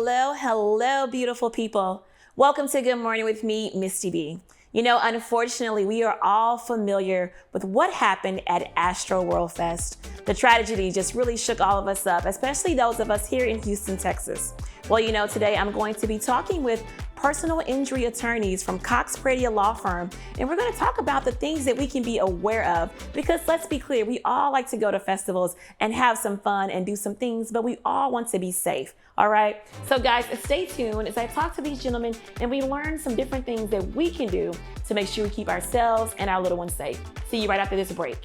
Hello, beautiful people. Welcome to Good Morning with me, Misti B. You know, unfortunately, we are all familiar with what happened at Astroworld Fest. The tragedy just really shook all of us up, especially those of us here in Houston, Texas. Well, you know, today I'm going to be talking with personal injury attorneys from Cox Pradia Law Firm, and we're going to talk about the things that we can be aware of, because let's be clear, we all like to go to festivals and have some fun and do some things, but we all want to be safe. All right. So guys, stay tuned as I talk to these gentlemen and we learn some different things that we can do to make sure we keep ourselves and our little ones safe. See you right after this break.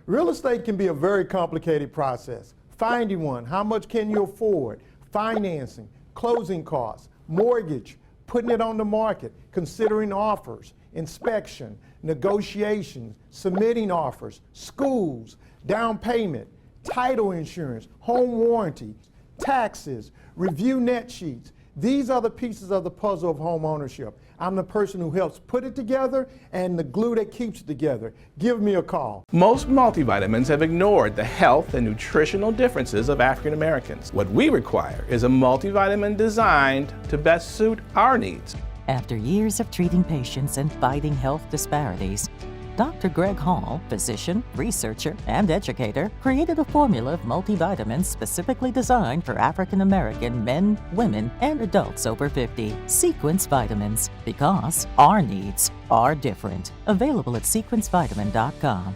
Real estate can be a very complicated process. Finding one, how much can you afford? Financing, closing costs, mortgage, putting it on the market, considering offers, inspection, negotiations, submitting offers, schools, down payment, title insurance, home warranty, taxes, review net sheets. These are the pieces of the puzzle of home ownership. I'm the person who helps put it together and the glue that keeps it together. Give me a call. Most multivitamins have ignored the health and nutritional differences of African Americans. What we require is a multivitamin designed to best suit our needs. After years of treating patients and fighting health disparities, Dr. Greg Hall, physician, researcher, and educator, created a formula of multivitamins specifically designed for African American men, women, and adults over 50. Sequence Vitamins, because our needs are different. Available at sequencevitamin.com.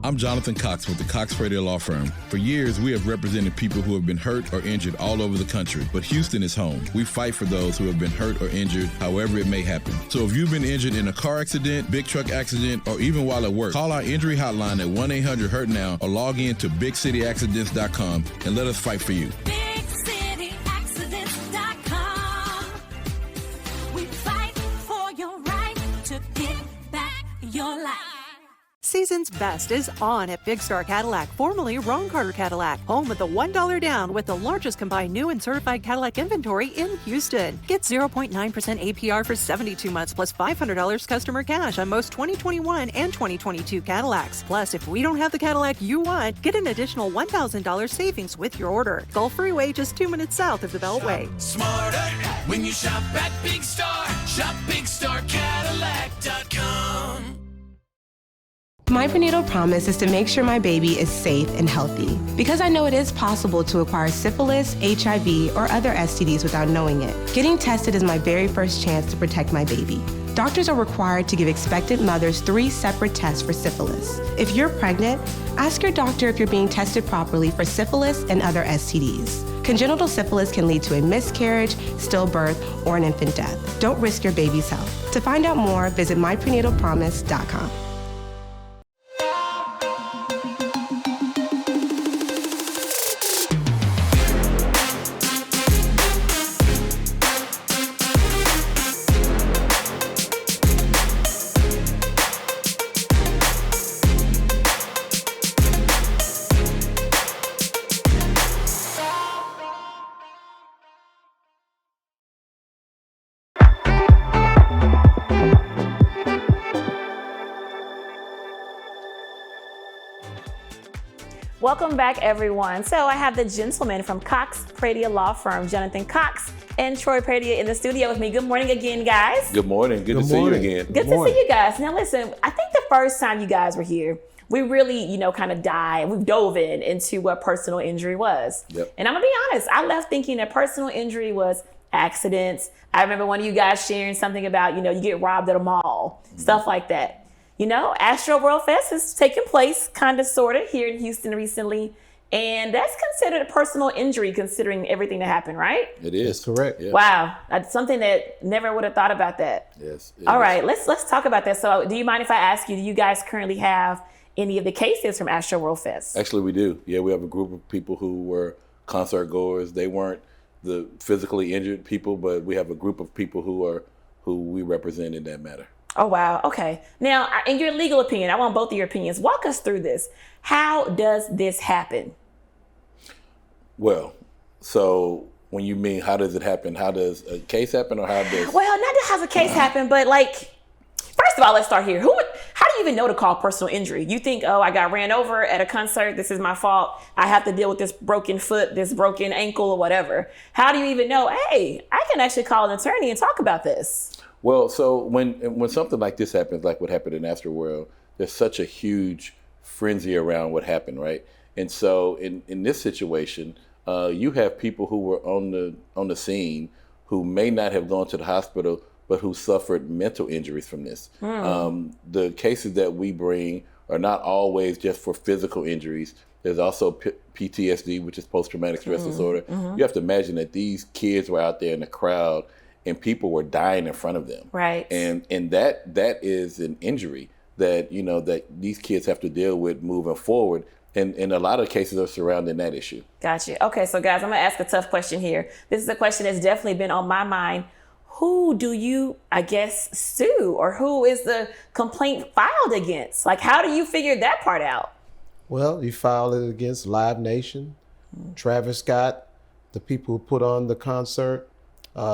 I'm Jonathan Cox with the Cox Pradia Law Firm. For years, we have represented people who have been hurt or injured all over the country, but Houston is home. We fight for those who have been hurt or injured, however it may happen. So if you've been injured in a car accident, big truck accident, or even while at work, call our injury hotline at 1-800-HURT-NOW or log in to BigCityAccidents.com and let us fight for you. BigCityAccidents.com. We fight for your right to get back your life. Season's best is on at Big Star Cadillac, formerly Ron Carter Cadillac, home with the $1 down with the largest combined new and certified Cadillac inventory in Houston. Get 0.9% APR for 72 months plus $500 customer cash on most 2021 and 2022 Cadillacs. Plus, if we don't have the Cadillac you want, get an additional $1,000 savings with your order. Gulf Freeway just 2 minutes south of the Beltway. Smarter when you shop at Big Star. Shop BigStarCadillac.com. My prenatal promise is to make sure my baby is safe and healthy, because I know it is possible to acquire syphilis, HIV, or other STDs without knowing it. Getting tested is my very first chance to protect my baby. Doctors are required to give expectant mothers 3 separate tests for syphilis. If you're pregnant, ask your doctor if you're being tested properly for syphilis and other STDs. Congenital syphilis can lead to a miscarriage, stillbirth, or an infant death. Don't risk your baby's health. To find out more, visit myprenatalpromise.com. Welcome back, everyone. So I have the gentleman from Cox Pradia Law Firm, Jonathan Cox and Troy Pradia, in the studio with me. Good morning again, guys. Good morning. Good to see you again. Good to see you guys. Now listen, I think the first time you guys were here, we really, kind of we dove into what personal injury was. Yep. And I'm gonna be honest, I left thinking that personal injury was accidents. I remember one of you guys sharing something about, you get robbed at a mall, stuff like that. Astroworld Fest has taken place, kind of, sort of, here in Houston recently. And that's considered a personal injury, considering everything that happened, right? It is. That's correct. Yeah. Wow. That's something that never would have thought about that. Yes. All right, let's talk about that. So do you mind if I ask you, do you guys currently have any of the cases from Astroworld Fest? Actually, we do. Yeah, we have a group of people who were concert goers. They weren't the physically injured people, but we have a group of people who we represent in that matter. Oh, wow. Okay. Now, in your legal opinion, I want both of your opinions. Walk us through this. How does this happen? Well, so when you mean how does it happen, how does a case happen, or how does... Well, not that has a case happen, but first of all, let's start here. How do you even know to call personal injury? You think, oh, I got ran over at a concert. This is my fault. I have to deal with this broken foot, this broken ankle, or whatever. How do you even know, hey, I can actually call an attorney and talk about this? Well, so when something like this happens, like what happened in Astroworld, there's such a huge frenzy around what happened, right? And so in this situation, you have people who were on the scene who may not have gone to the hospital, but who suffered mental injuries from this. The cases that we bring are not always just for physical injuries. There's also PTSD, which is post-traumatic stress disorder. You have to imagine that these kids were out there in the crowd and people were dying in front of them. Right. And that is an injury that, that these kids have to deal with moving forward. And a lot of cases are surrounding that issue. Gotcha. Okay, so guys, I'm gonna ask a tough question here. This is a question that's definitely been on my mind. Who do you, I guess, sue, or who is the complaint filed against? Like, how do you figure that part out? Well, you file it against Live Nation, Travis Scott, the people who put on the concert,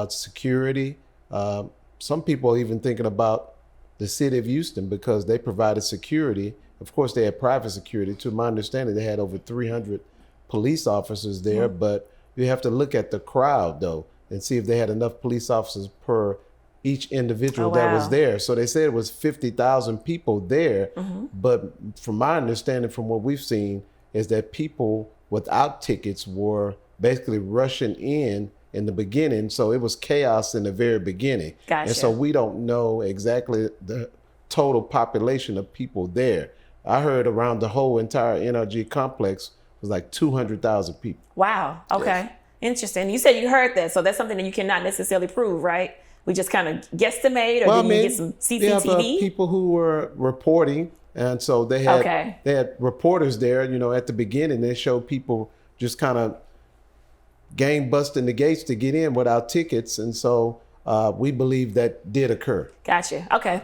security. Some people are even thinking about the city of Houston because they provided security. Of course, they had private security. To my understanding, they had over 300 police officers there, but you have to look at the crowd, though, and see if they had enough police officers per each individual that was there. So they said it was 50,000 people there, but from my understanding, from what we've seen, is that people without tickets were basically rushing in the beginning. So it was chaos in the very beginning. Gotcha. And so we don't know exactly the total population of people there. I heard around the whole entire NRG complex was like 200,000 people. Wow. Okay. Yes. Interesting. You said you heard that, so that's something that you cannot necessarily prove, right? We just kind of guesstimate, or did you get some CCTV? They have people who were reporting, and so they had reporters there. At the beginning, they showed people just kind of gang busting the gates to get in without tickets, and so we believe that did occur. Gotcha. Okay.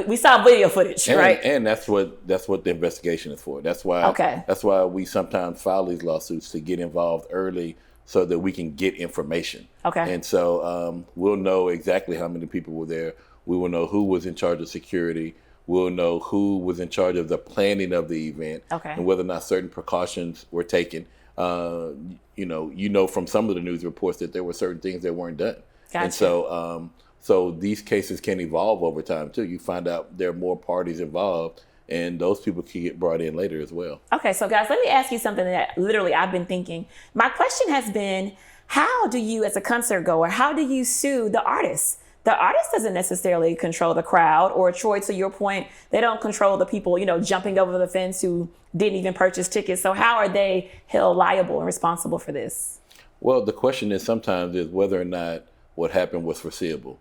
We saw video footage, right? And that's what the investigation is for. That's why we sometimes file these lawsuits, to get involved early so that we can get information. Okay. And so we'll know exactly how many people were there. We will know who was in charge of security. We'll know who was in charge of the planning of the event. Okay. And whether or not certain precautions were taken. From some of the news reports that there were certain things that weren't done. Gotcha. And so these cases can evolve over time too. You find out there are more parties involved, and those people can get brought in later as well. Okay, so guys, let me ask you something that literally I've been thinking. My question has been, how do you, as a concert goer, how do you sue the artist? The artist doesn't necessarily control the crowd, or Troy, to your point, they don't control the people, jumping over the fence who didn't even purchase tickets. So how are they held liable and responsible for this? Well, the question is sometimes is whether or not what happened was foreseeable.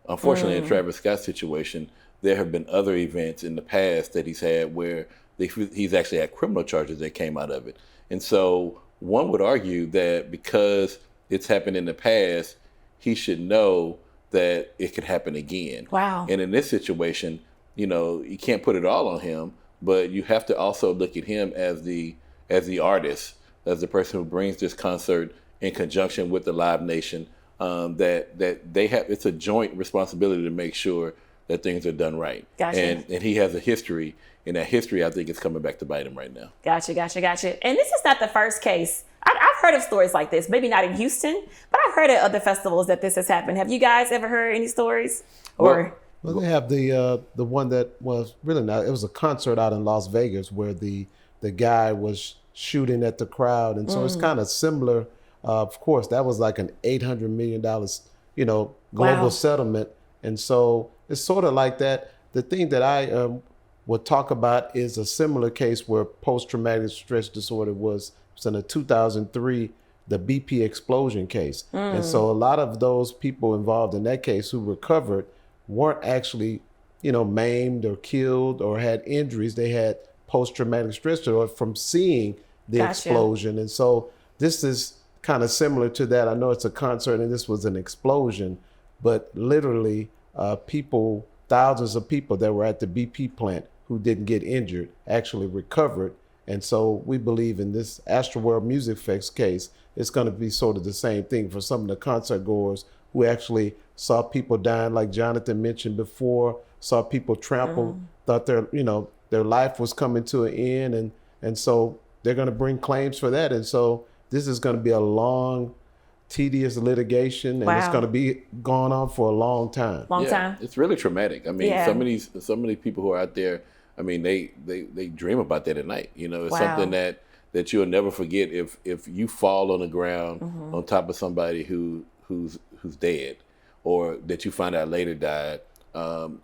Unfortunately, in Travis Scott's situation, there have been other events in the past that he's had where he's actually had criminal charges that came out of it. And so one would argue that because it's happened in the past, he should know that it could happen again. Wow. And in this situation, you can't put it all on him, but you have to also look at him as the artist, as the person who brings this concert in conjunction with the Live Nation. That they have, it's a joint responsibility to make sure that things are done right. Gotcha. And he has a history, and that history, I think, is coming back to bite him right now. Gotcha. And this is not the first case. I've heard of stories like this, maybe not in Houston, but I've heard at other festivals that this has happened. Have you guys ever heard any stories? Well, they have the one that was really not, it was a concert out in Las Vegas where the guy was shooting at the crowd. And so it's kind of similar. Of course, that was like an $800 million, global settlement. And so it's sort of like that. The thing that I would talk about is a similar case where post-traumatic stress disorder was in a 2003, the BP explosion case. And so a lot of those people involved in that case who recovered weren't actually, maimed or killed or had injuries. They had post-traumatic stress disorder from seeing the explosion. And so this is kind of similar to that. I know it's a concert and this was an explosion, but literally thousands of people that were at the BP plant who didn't get injured actually recovered. And so we believe in this Astroworld Music Fest case, it's going to be sort of the same thing for some of the concert goers who actually saw people dying, like Jonathan mentioned before, saw people trample, thought their life was coming to an end, and so they're going to bring claims for that. And so this is going to be a long, tedious litigation, and it's going to be going on for a long time. Long time. It's really traumatic. I mean, some of these people who are out there, I mean, they dream about that at night. You know, it's something that you'll never forget. If you fall on the ground on top of somebody who's dead, or that you find out later died,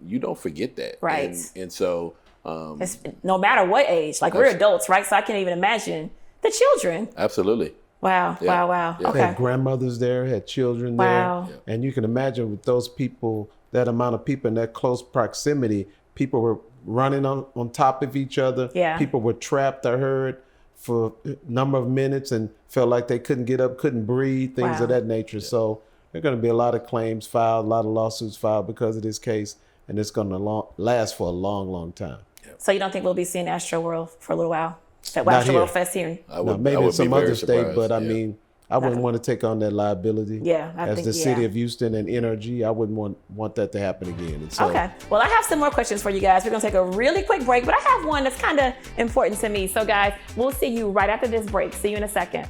you don't forget that. Right. And so it's, no matter what age, like we're adults, right? So I can't even imagine the children. Absolutely. Wow. Yeah. Wow. Yeah. Okay. Had grandmothers there, had children there. And you can imagine with those people, that amount of people in that close proximity, people were running on top of each other. Yeah. People were trapped, I heard, for a number of minutes and felt like they couldn't get up, couldn't breathe, things of that nature. So there are going to be a lot of claims filed, a lot of lawsuits filed because of this case, and it's going to last for a long, long time. So you don't think we'll be seeing Astroworld for a little while? That Not here. Astroworld Fest here? Maybe in some other state, but I mean, I wouldn't want to take on that liability. As the city of Houston and NRG, I wouldn't want that to happen again. And so, okay. Well, I have some more questions for you guys. We're going to take a really quick break, but I have one that's kind of important to me. So guys, we'll see you right after this break. See you in a second.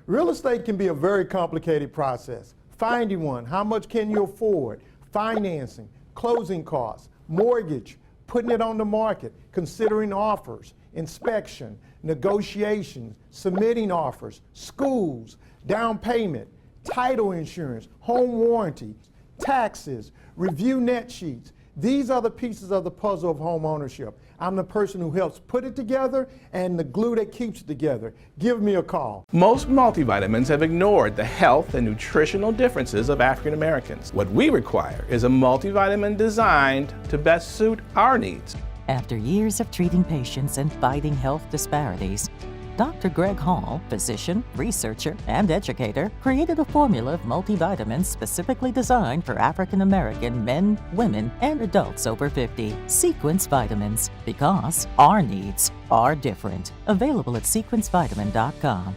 Real estate can be a very complicated process. Finding one, how much can you afford? Financing, closing costs, mortgage, putting it on the market, considering offers, inspection, negotiations, submitting offers, schools, down payment, title insurance, home warranty, taxes, review net sheets. These are the pieces of the puzzle of home ownership. I'm the person who helps put it together and the glue that keeps it together. Give me a call. Most multivitamins have ignored the health and nutritional differences of African Americans. What we require is a multivitamin designed to best suit our needs. After years of treating patients and fighting health disparities, Dr. Greg Hall, physician, researcher, and educator, created a formula of multivitamins specifically designed for African American men, women, and adults over 50. Sequence Vitamins, because our needs are different. Available at sequencevitamin.com.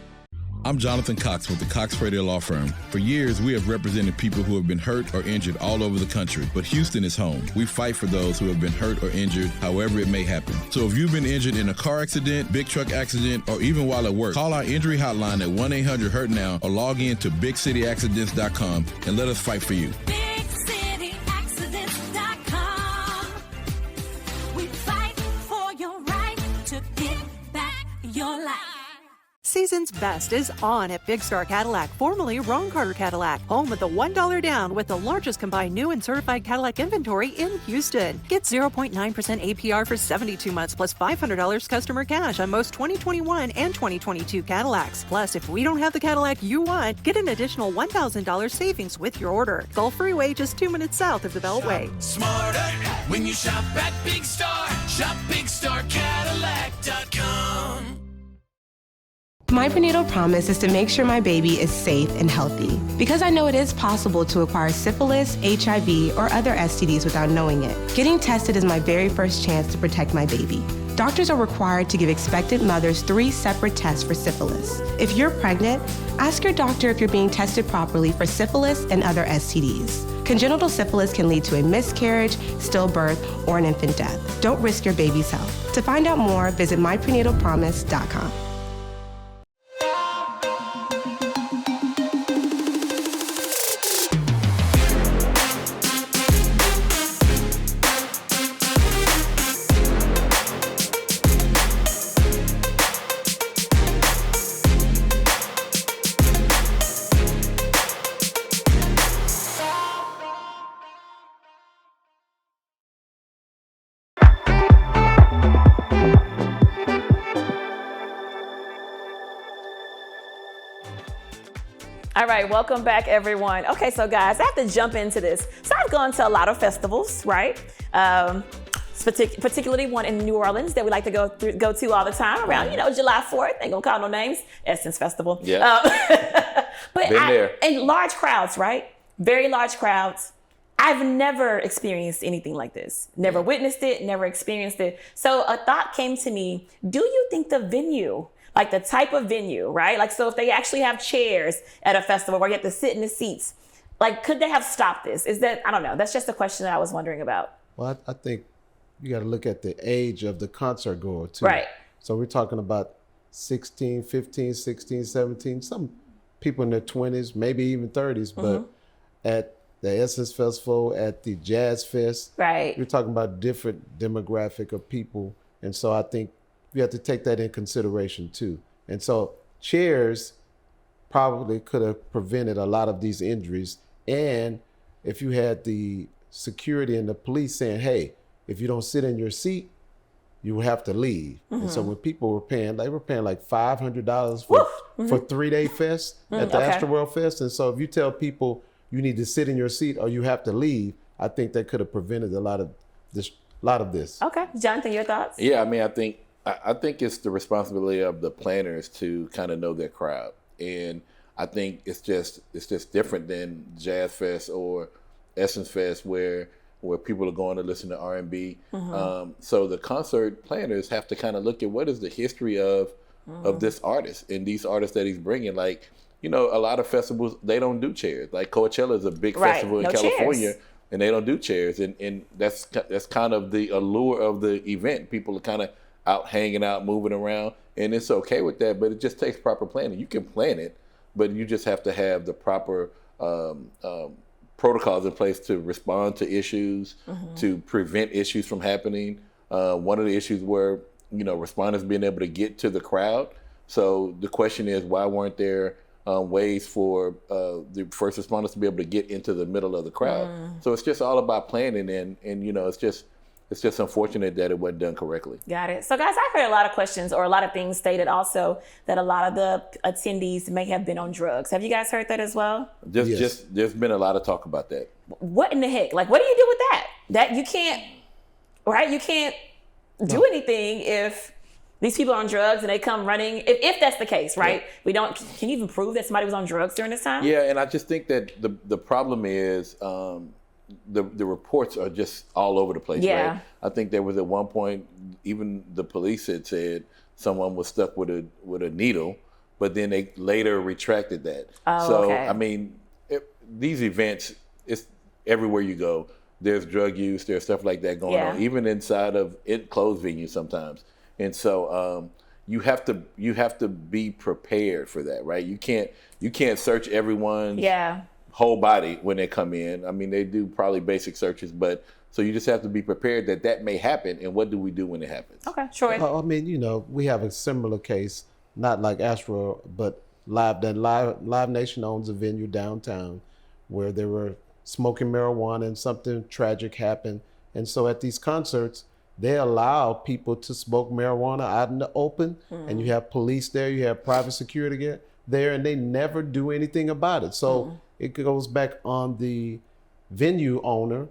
I'm Jonathan Cox with the Cox Pradia Law Firm. For years, we have represented people who have been hurt or injured all over the country, but Houston is home. We fight for those who have been hurt or injured, however it may happen. So if you've been injured in a car accident, big truck accident, or even while at work, call our injury hotline at 1-800-HURT-NOW or log in to BigCityAccidents.com and let us fight for you. BigCityAccidents.com. We fight for your right to get back your life. Season's best is on at Big Star Cadillac, formerly Ron Carter Cadillac, home of the $1 down with the largest combined new and certified Cadillac inventory in Houston. Get 0.9% APR for 72 months plus $500 customer cash on most 2021 and 2022 Cadillacs. Plus, if we don't have the Cadillac you want, get an additional $1,000 savings with your order. Gulf Freeway, just 2 minutes south of the Beltway. Smarter when you shop at Big Star. Shop BigStarCadillac.com. My prenatal promise is to make sure my baby is safe and healthy, because I know it is possible to acquire syphilis, HIV, or other STDs without knowing it. Getting tested is my very first chance to protect my baby. Doctors are required to give expectant mothers 3 separate tests for syphilis. If you're pregnant, ask your doctor if you're being tested properly for syphilis and other STDs. Congenital syphilis can lead to a miscarriage, stillbirth, or an infant death. Don't risk your baby's health. To find out more, visit myprenatalpromise.com. All right, welcome back, everyone. Okay, so guys, I have to jump into this. So I've gone to a lot of festivals, right? Particularly one in New Orleans that we like to go to all the time around, July 4th. Ain't gonna call no names. Essence Festival. Yeah. But Been there. And large crowds, right? Very large crowds. I've never experienced anything like this. Never witnessed it, never experienced it. So a thought came to me, do you think the venue, like the type of venue, right? Like, so if they actually have chairs at a festival where you have to sit in the seats, like, could they have stopped this? Is that, I don't know. That's just a question that I was wondering about. Well, I think you got to look at the age of the concert goer too. Right. So we're talking about 16, 15, 16, 17, some people in their 20s, maybe even 30s, but at the Essence Festival, at the Jazz Fest, right, we're talking about different demographic of people. And so I think you have to take that in consideration too. And so chairs probably could have prevented a lot of these injuries. And if you had the security and the police saying, hey, if you don't sit in your seat, you will have to leave. And so when people were paying, they were paying like $500 for 3-day fest at the Astroworld Fest. And so if you tell people you need to sit in your seat or you have to leave, I think that could have prevented a lot of this. Okay, Jonathan, your thoughts? Yeah, I mean, I think it's the responsibility of the planners to kind of know their crowd, and I think it's just different than Jazz Fest or Essence Fest where people are going to listen to R&B. So the concert planners have to kind of look at what is the history of this artist and these artists that he's bringing. Like, you know, a lot of festivals, they don't do chairs. Like Coachella is a big festival in California, and they don't do chairs. And that's kind of the allure of the event. People are kind of out hanging out, moving around, and it's okay with that, but it just takes proper planning. You can plan it, but you just have to have the proper protocols in place to respond to issues, to prevent issues from happening. One of the issues were, you know, responders being able to get to the crowd. So the question is, why weren't there ways for the first responders to be able to get into the middle of the crowd? So it's just all about planning, and you know, it's just unfortunate that it wasn't done correctly. Got it. So guys, I heard a lot of questions or a lot of things stated also that a lot of the attendees may have been on drugs. Have you guys heard that as well? Just there's been a lot of talk about that. What in the heck? Like, what do you do with that? That you can't, right? You can't do anything if these people are on drugs and they come running. If that's the case, right? Yeah. Can you even prove that somebody was on drugs during this time? Yeah, and I just think that the problem is the reports are just all over the place. Yeah. Right? I think there was at one point, even the police had said someone was stuck with a needle, but then they later retracted that. I mean, these events, it's everywhere you go. There's drug use, there's stuff like that going on, even inside of closed venues sometimes. And so you have to be prepared for that, right? You can't search everyone's whole body when they come in. I mean, they do probably basic searches, but so you just have to be prepared that may happen. And what do we do when it happens? Okay, sure. I mean, you know, we have a similar case, not like Astro, but Live Nation owns a venue downtown where they were smoking marijuana and something tragic happened. And so at these concerts, they allow people to smoke marijuana out in the open, and you have police there, you have private security there, and they never do anything about it. So it goes back on the venue owner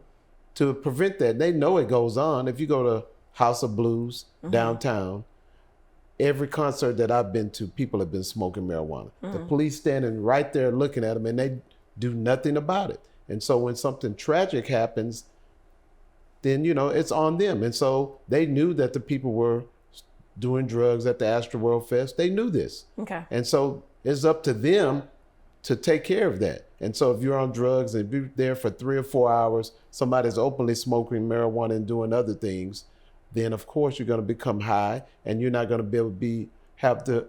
to prevent that. They know it goes on. If you go to House of Blues downtown, every concert that I've been to, people have been smoking marijuana. The police standing right there looking at them, and they do nothing about it. And so when something tragic happens, then, you know, it's on them. And so they knew that the people were doing drugs at the Astroworld Fest. They knew this. Okay. And so it's up to them to take care of that. And so if you're on drugs and you're there for 3 or 4 hours, somebody's openly smoking marijuana and doing other things, then of course you're going to become high, and you're not going to be able to have the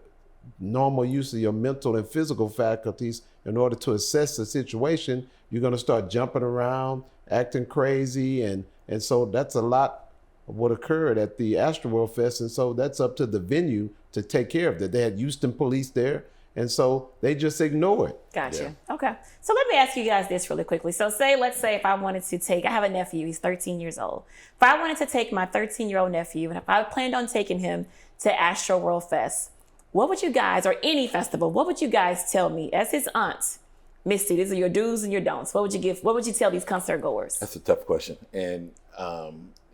normal use of your mental and physical faculties in order to assess the situation. You're going to start jumping around, acting crazy, and so that's a lot of what occurred at the Astroworld Fest. And so that's up to the venue to take care of that. They had Houston police there, and so they just ignore it. Gotcha. Yeah. Okay. So let me ask you guys this really quickly. So let's say if I wanted to I have a nephew, he's 13 years old. If I wanted to take my 13-year-old nephew, and if I planned on taking him to Astroworld Fest, what would you guys, or any festival, what would you guys tell me as his aunt? Misty, these are your do's and your don'ts. What would you tell these concert goers? That's a tough question. And,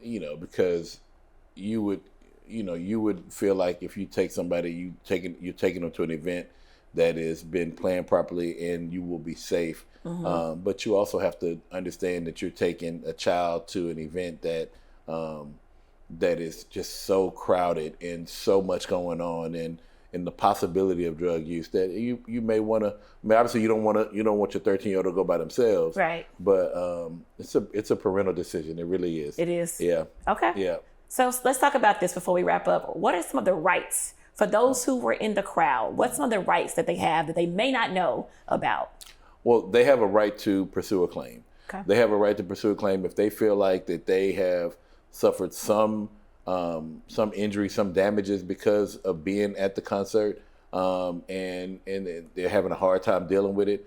you know, because you would feel like if you take somebody, you're taking them to an event that has been planned properly and you will be safe. But you also have to understand that you're taking a child to an event that is just so crowded and so much going on. and the possibility of drug use, that you may want to. I mean, obviously, you don't want your 13-year-old to go by themselves, right? But it's a parental decision. It really is. It is. Yeah. Okay. Yeah. So let's talk about this before we wrap up. What are some of the rights for those who were in the crowd? What's some of the rights that they have that they may not know about? Well, they have a right to pursue a claim. Okay. They have a right to pursue a claim if they feel like that they have suffered some injury, some damages because of being at the concert, and they're having a hard time dealing with it.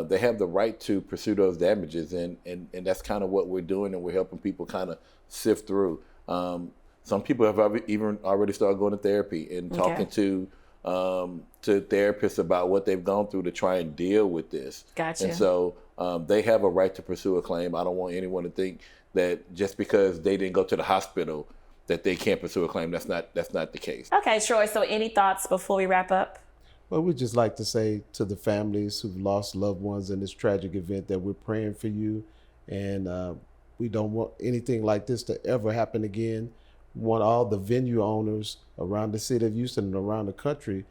They have the right to pursue those damages, and that's kind of what we're doing, and we're helping people kind of sift through. Some people have even already started going to therapy and talking to therapists about what they've gone through to try and deal with this. Gotcha. And so they have a right to pursue a claim. I don't want anyone to think that just because they didn't go to the hospital that they can't pursue a claim. That's not the case. Okay, Troy. So any thoughts before we wrap up? Well, we'd just like to say to the families who've lost loved ones in this tragic event that we're praying for you, and we don't want anything like this to ever happen again. We want all the venue owners around the city of Houston and around the country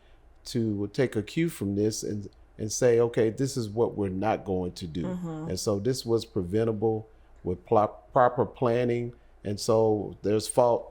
to take a cue from this and say, okay, this is what we're not going to do. And so this was preventable with proper planning. And so there's fault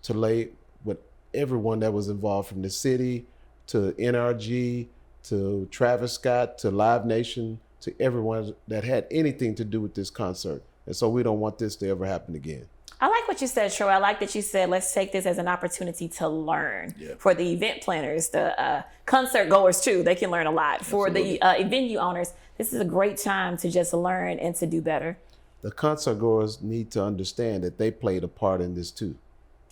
to lay with everyone that was involved, from the city to NRG to Travis Scott to Live Nation to everyone that had anything to do with this concert. And so we don't want this to ever happen again. I like what you said, Troy. I like that you said, let's take this as an opportunity to learn. Yeah. For the event planners, the concert goers too, they can learn a lot. For the venue owners, this is a great time to just learn and to do better. The concert goers need to understand that they played a part in this too.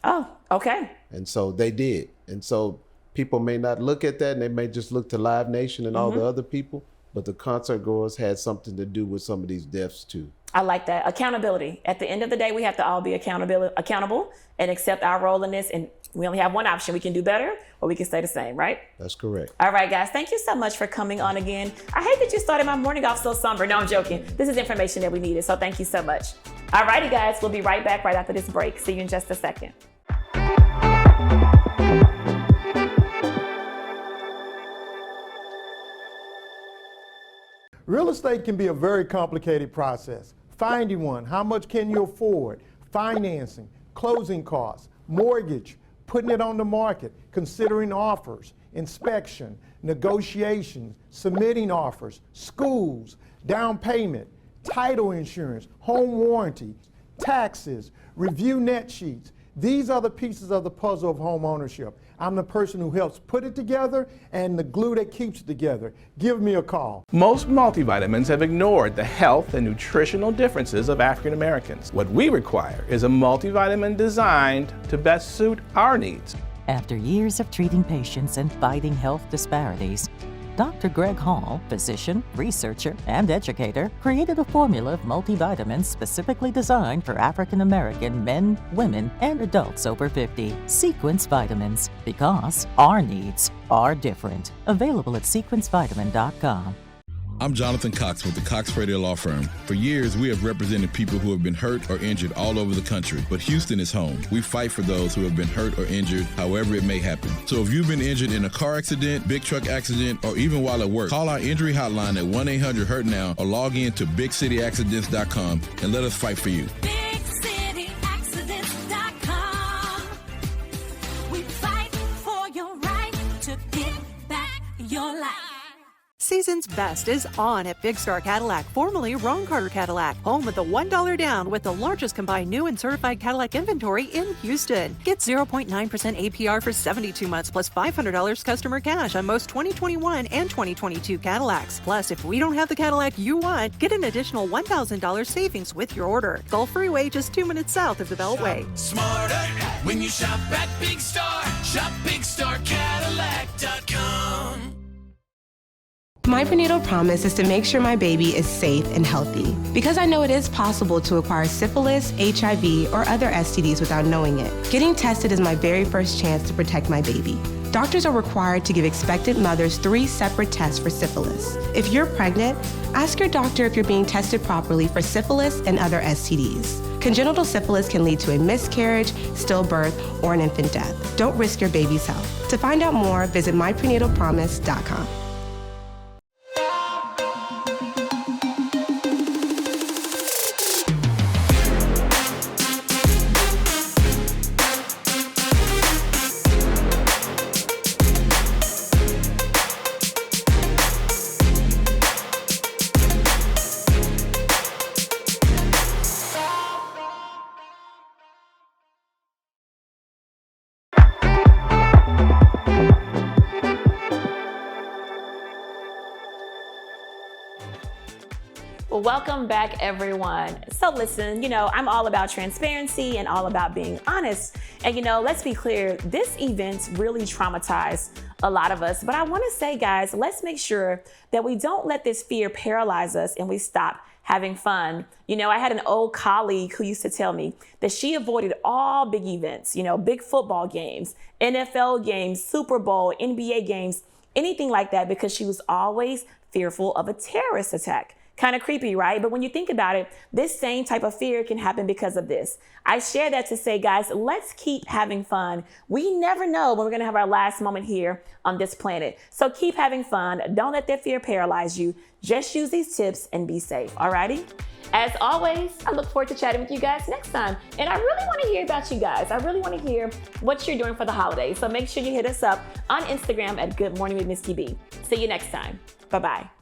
Oh, okay. And so they did. And so people may not look at that, and they may just look to Live Nation and all the other people, but the concert goers had something to do with some of these deaths too. I like that. Accountability. At the end of the day, we have to all be accountable and accept our role in this. And we only have one option. We can do better or we can stay the same, right? That's correct. All right, guys. Thank you so much for coming on again. I hate that you started my morning off so somber. No, I'm joking. This is information that we needed. So thank you so much. All righty, guys. We'll be right back right after this break. See you in just a second. Real estate can be a very complicated process. Finding one, how much can you afford? Financing, closing costs, mortgage, putting it on the market, considering offers, inspection, negotiations, submitting offers, schools, down payment, title insurance, home warranty, taxes, review net sheets. These are the pieces of the puzzle of home ownership. I'm the person who helps put it together and the glue that keeps it together. Give me a call. Most multivitamins have ignored the health and nutritional differences of African Americans. What we require is a multivitamin designed to best suit our needs. After years of treating patients and fighting health disparities, Dr. Greg Hall, physician, researcher, and educator, created a formula of multivitamins specifically designed for African American men, women, and adults over 50. Sequence Vitamins, because our needs are different. Available at sequencevitamin.com. I'm Jonathan Cox with the Cox Pradia Law Firm. For years, we have represented people who have been hurt or injured all over the country, but Houston is home. We fight for those who have been hurt or injured, however it may happen. So if you've been injured in a car accident, big truck accident, or even while at work, call our injury hotline at 1-800-HURT-NOW or log in to BigCityAccidents.com and let us fight for you. BigCityAccidents.com. We fight for your right to get back your life. Season's best is on at Big Star Cadillac, formerly Ron Carter Cadillac, home of the $1 down with the largest combined new and certified Cadillac inventory in Houston. Get 0.9% APR for 72 months plus $500 customer cash on most 2021 and 2022 Cadillacs. Plus, if we don't have the Cadillac you want, get an additional $1,000 savings with your order. Gulf Freeway just 2 minutes south of the Beltway. Smarter when you shop at Big Star. Shop BigStarCadillac.com. My prenatal promise is to make sure my baby is safe and healthy, because I know it is possible to acquire syphilis, HIV, or other STDs without knowing it. Getting tested is my very first chance to protect my baby. Doctors are required to give expectant mothers 3 separate tests for syphilis. If you're pregnant, ask your doctor if you're being tested properly for syphilis and other STDs. Congenital syphilis can lead to a miscarriage, stillbirth, or an infant death. Don't risk your baby's health. To find out more, visit myprenatalpromise.com. Well, welcome back, everyone. So listen, I'm all about transparency and all about being honest. And let's be clear, this event really traumatized a lot of us. But I want to say, guys, let's make sure that we don't let this fear paralyze us and we stop having fun. I had an old colleague who used to tell me that she avoided all big events, big football games, NFL games, Super Bowl, NBA games, anything like that, because she was always fearful of a terrorist attack. Kind of creepy, right? But when you think about it, this same type of fear can happen because of this. I share that to say, guys, let's keep having fun. We never know when we're going to have our last moment here on this planet. So keep having fun. Don't let that fear paralyze you. Just use these tips and be safe. Alrighty? As always, I look forward to chatting with you guys next time. And I really want to hear about you guys. I really want to hear what you're doing for the holidays. So make sure you hit us up on Instagram at Good Morning with Misti B. See you next time. Bye-bye.